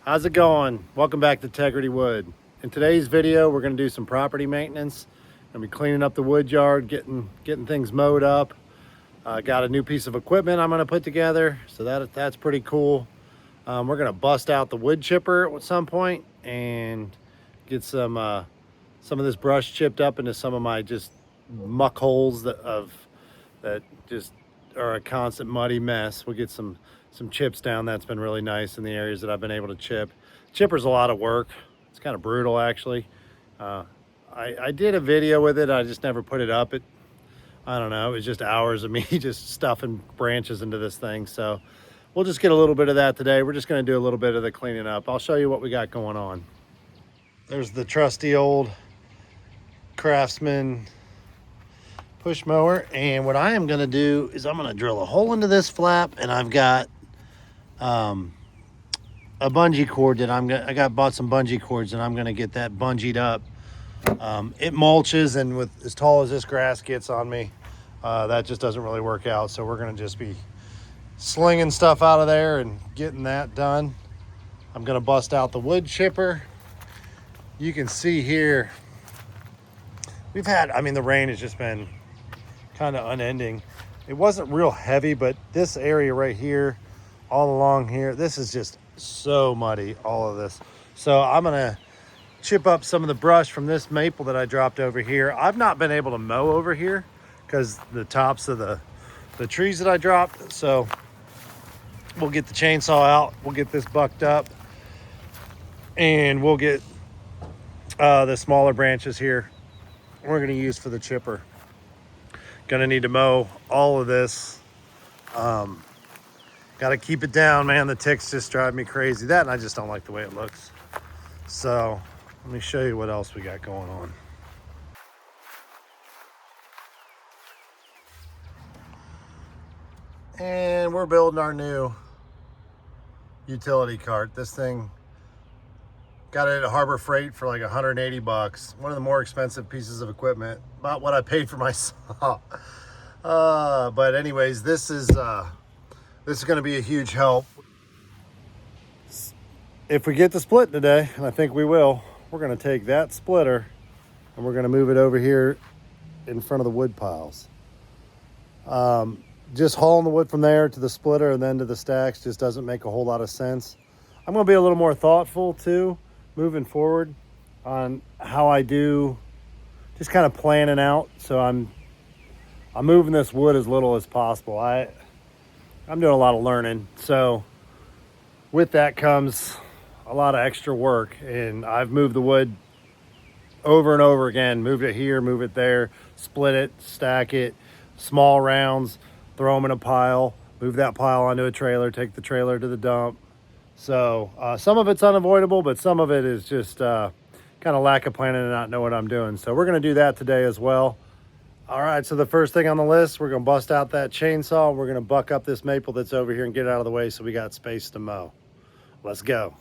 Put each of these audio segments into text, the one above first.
How's it going? Welcome back to Tegridywood. In today's video, we're going to do some property maintenance. Going to be cleaning up the wood yard, getting things mowed up. Got a new piece of equipment I'm going to put together, so that's pretty cool. We're going to bust out the wood chipper at some point and get some of this brush chipped up into some of my just muck holes that just are a constant muddy mess. We'll get some chips down. That's been really nice in the areas that I've been able to chip. Chipper's a lot of work. It's kind of brutal, actually. I did a video with it. I just never put it up. I don't know, it was just hours of me just stuffing branches into this thing. So we'll just get a little bit of that today. We're just going to do a little bit of the cleaning up. I'll show you what we got going on. There's the trusty old Craftsman push mower, and what I am going to do is I'm going to drill a hole into this flap, and I've got a bungee cord that I bought some bungee cords, and I'm going to get that bungeed up. It mulches, and with as tall as this grass gets on me, that just doesn't really work out. So we're going to just be slinging stuff out of there and getting that done. I'm going to bust out the wood chipper. You can see here we've had, the rain has just been kind of unending. It wasn't real heavy, but this area right here, all along here, this is just so muddy, all of this. So I'm gonna chip up some of the brush from this maple that I dropped over here. I've not been able to mow over here because the tops of the trees that I dropped. So we'll get the chainsaw out, we'll get this bucked up, and we'll get the smaller branches here we're going to use for the chipper. Gonna need to mow all of this. Got to keep it down, man. The ticks just drive me crazy. That, and I just don't like the way it looks. So let me show you what else we got going on. And we're building our new utility cart. This thing, got it at Harbor Freight for like 180 bucks. One of the more expensive pieces of equipment. About what I paid for my saw. But anyways, this is going to be a huge help. If we get the split today, and I think we will, we're going to take that splitter and we're going to move it over here in front of the wood piles. Just hauling the wood from there to the splitter and then to the stacks just doesn't make a whole lot of sense. I'm going to be a little more thoughtful too, moving forward, on how I do, just kind of planning out. So I'm moving this wood as little as possible. I'm doing a lot of learning. So with that comes a lot of extra work, and I've moved the wood over and over again, moved it here, move it there, split it, stack it, small rounds, throw them in a pile, move that pile onto a trailer, take the trailer to the dump. So some of it's unavoidable, but some of it is just kind of lack of planning and not know what I'm doing. So we're going to do that today as well. All right, so the first thing on the list, we're going to bust out that chainsaw. We're going to buck up this maple that's over here and get it out of the way so we got space to mow. Let's go.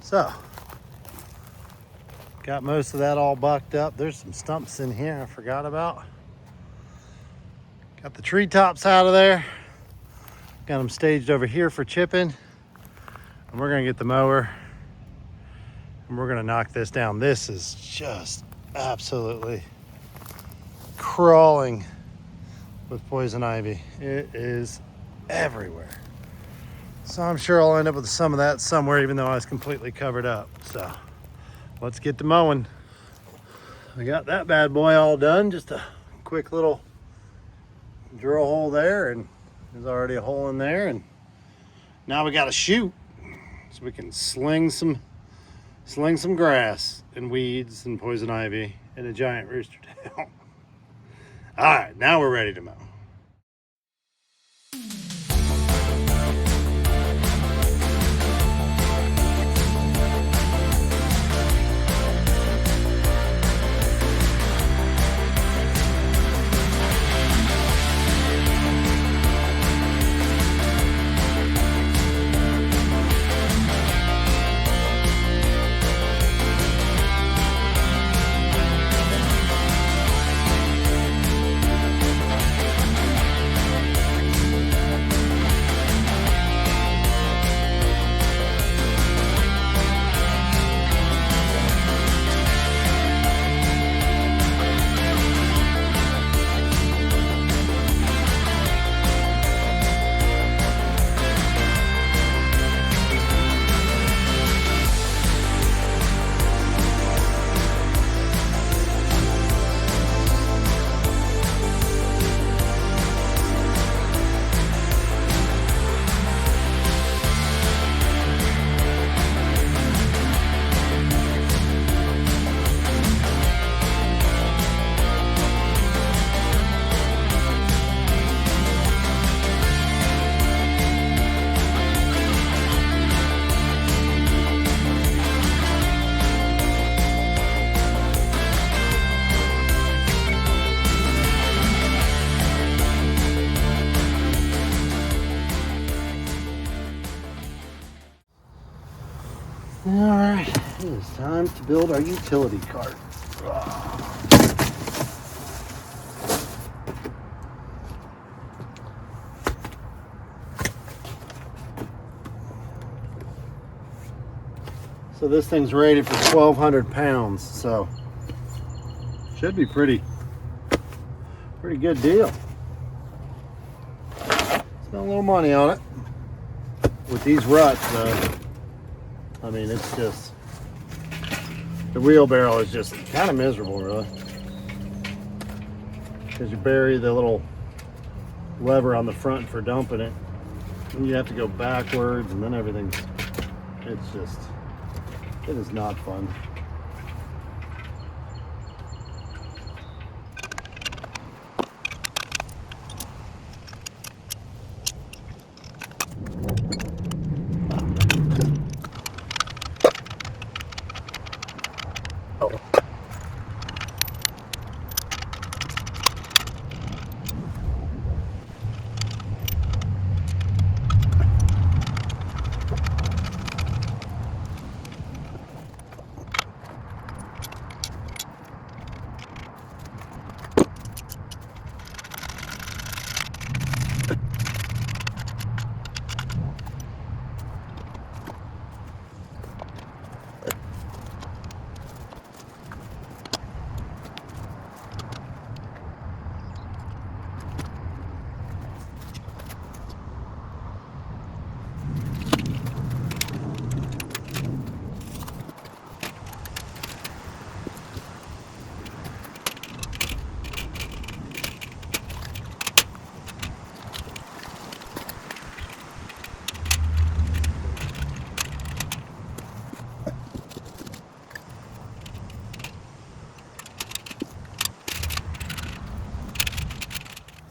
So, got most of that all bucked up. There's some stumps in here I forgot about. Got the treetops out of there. Got them staged over here for chipping. And we're gonna get the mower and we're gonna knock this down. This is just absolutely crawling with poison ivy. It is everywhere. So I'm sure I'll end up with some of that somewhere, even though I was completely covered up. So let's get to mowing. I got that bad boy all done. Just a quick little drill hole there, and there's already a hole in there. And now we got to shoot so we can sling some grass and weeds and poison ivy and a giant rooster tail. All right, now we're ready to mow. All right, it is time to build our utility cart. So this thing's rated for 1,200 pounds, so should be pretty good deal. Spent a little money on it. With these ruts, though, I mean, it's just, the wheelbarrow is just kind of miserable, really. Because you bury the little lever on the front for dumping it, and you have to go backwards, and then everything's, it's just, it is not fun.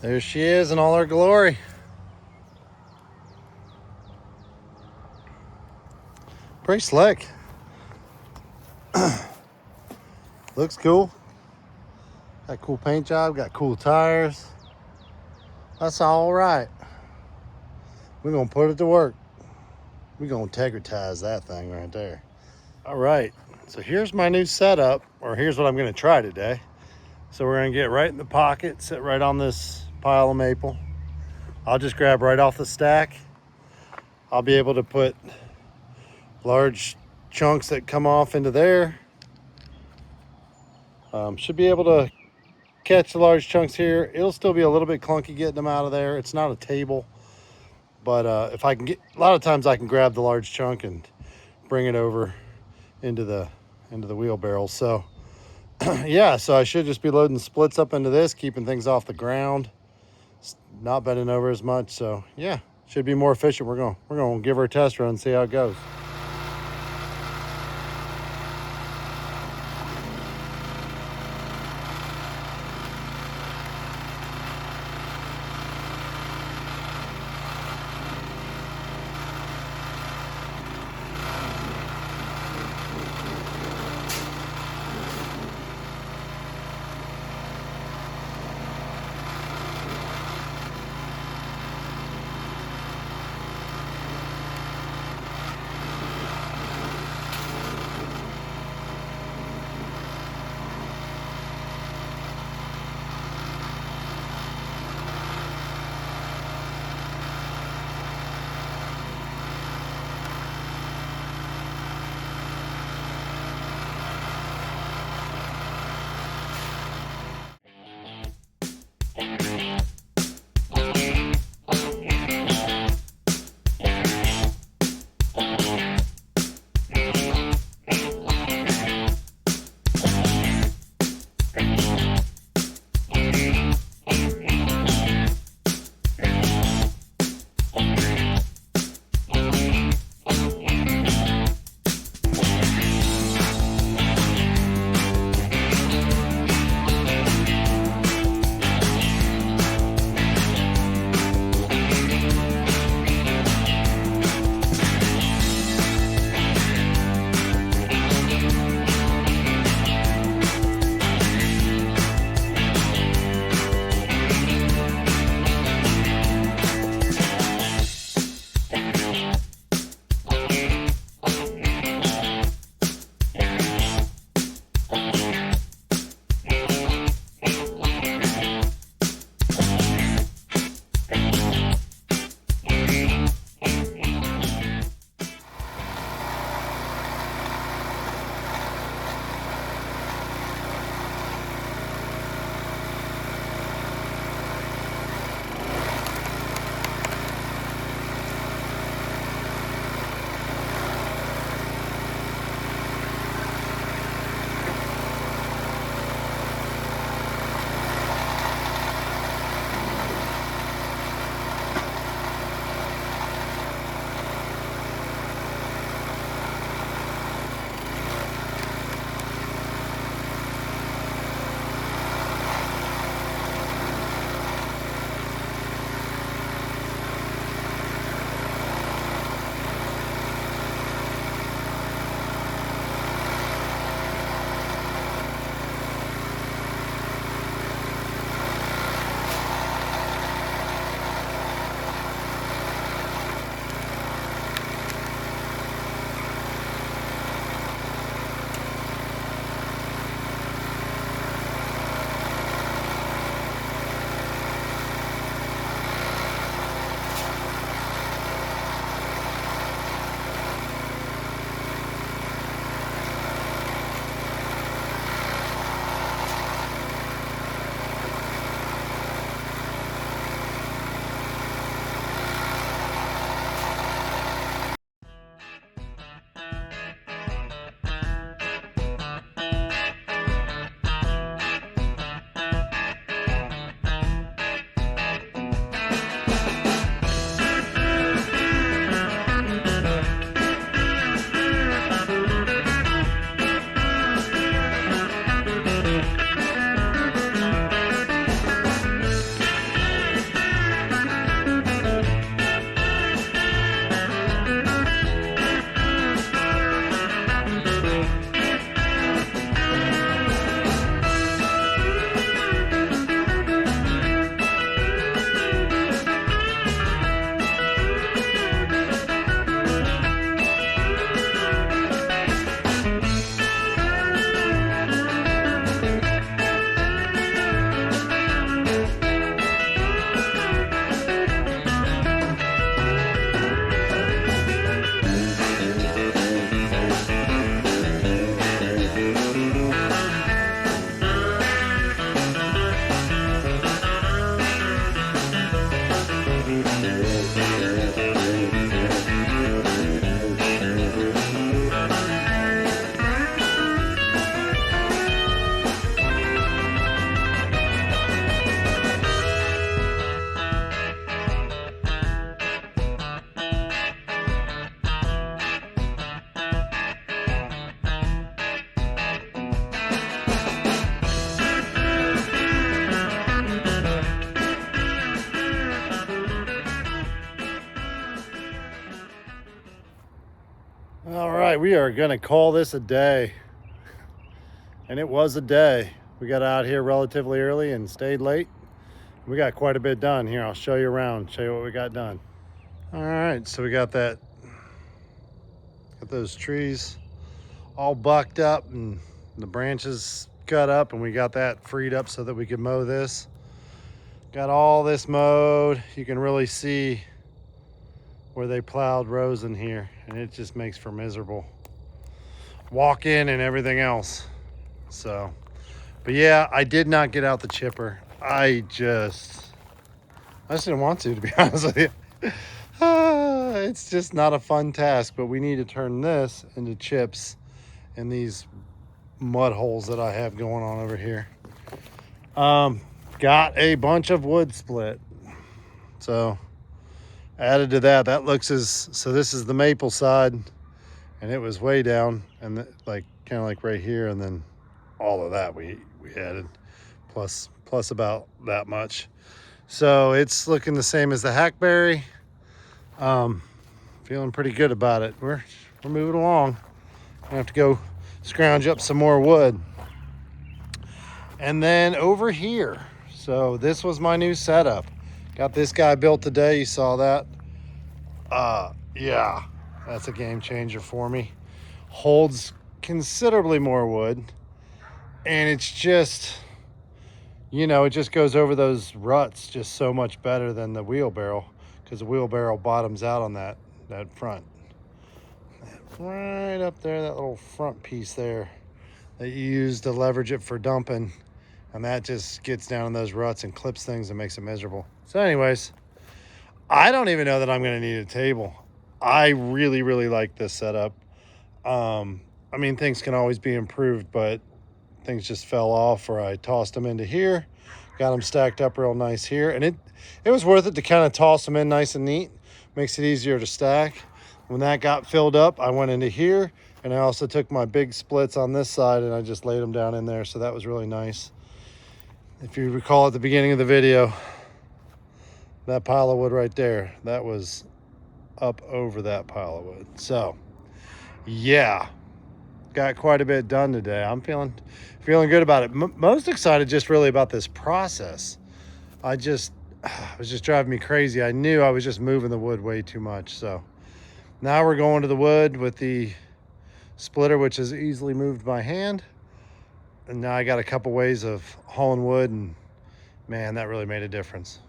There she is in all her glory. Pretty slick. Looks cool. Got a cool paint job, got cool tires. That's all right. We're gonna put it to work. We're gonna Tegridywoodllc that thing right there. All right, so here's my new setup, or here's what I'm gonna try today. So we're gonna get right in the pocket, sit right on this pile of maple. I'll just grab right off the stack. I'll be able to put large chunks that come off into there. Should be able to catch the large chunks here. It'll still be a little bit clunky getting them out of there. It's not a table, but if I can get, a lot of times I can grab the large chunk and bring it over into the wheelbarrow. So yeah, so I should just be loading splits up into this, keeping things off the ground, not bending over as much. So yeah, should be more efficient. We're gonna give her a test run and see how it goes. right, we are gonna call this a day. And it was a day. We got out here relatively early and stayed late. We got quite a bit done. Here, I'll show you around, show you what we got done. All right, so we got those trees all bucked up and the branches cut up, and we got that freed up so that we could mow this. Got all this mowed. You can really see where they plowed rows in here, and it just makes for miserable walk in and everything else. So, but yeah, I did not get out the chipper. I just didn't want to be honest with you. It's just not a fun task, but we need to turn this into chips in these mud holes that I have going on over here. Got a bunch of wood split. So added to that, so this is the maple side, and it was way down, and like kind of like right here, and then all of that we added plus about that much. So it's looking the same as the hackberry. Feeling pretty good about it. We're moving along. I have to go scrounge up some more wood. And then over here, so this was my new setup. Got this guy built today. You saw that. Yeah, that's a game changer for me. Holds considerably more wood, and it's just, you know, it just goes over those ruts just so much better than the wheelbarrow, because the wheelbarrow bottoms out on that front. Right up there, that little front piece there that you use to leverage it for dumping, and that just gets down in those ruts and clips things and makes it miserable. So anyways, I don't even know that I'm going to need a table. I really, really like this setup. I mean, things can always be improved, but things just fell off, or I tossed them into here, got them stacked up real nice here, and it was worth it to kind of toss them in nice and neat. Makes it easier to stack. When that got filled up, I went into here, and I also took my big splits on this side and I just laid them down in there, so that was really nice. If you recall at the beginning of the video, that pile of wood right there, that was up over that pile of wood. So yeah, got quite a bit done today. I'm feeling good about it. Most excited just really about this process. It was just driving me crazy. I knew I was just moving the wood way too much. So now we're going to the wood with the splitter, which is easily moved by hand. And now I got a couple ways of hauling wood, and man, that really made a difference.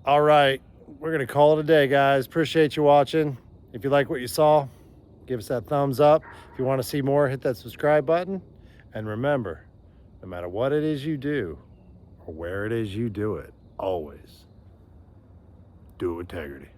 All right, we're gonna call it a day, guys. Appreciate you watching. If you like what you saw, give us that thumbs up. If you want to see more, hit that subscribe button. And remember, no matter what it is you do or where it is you do it, always do it with integrity.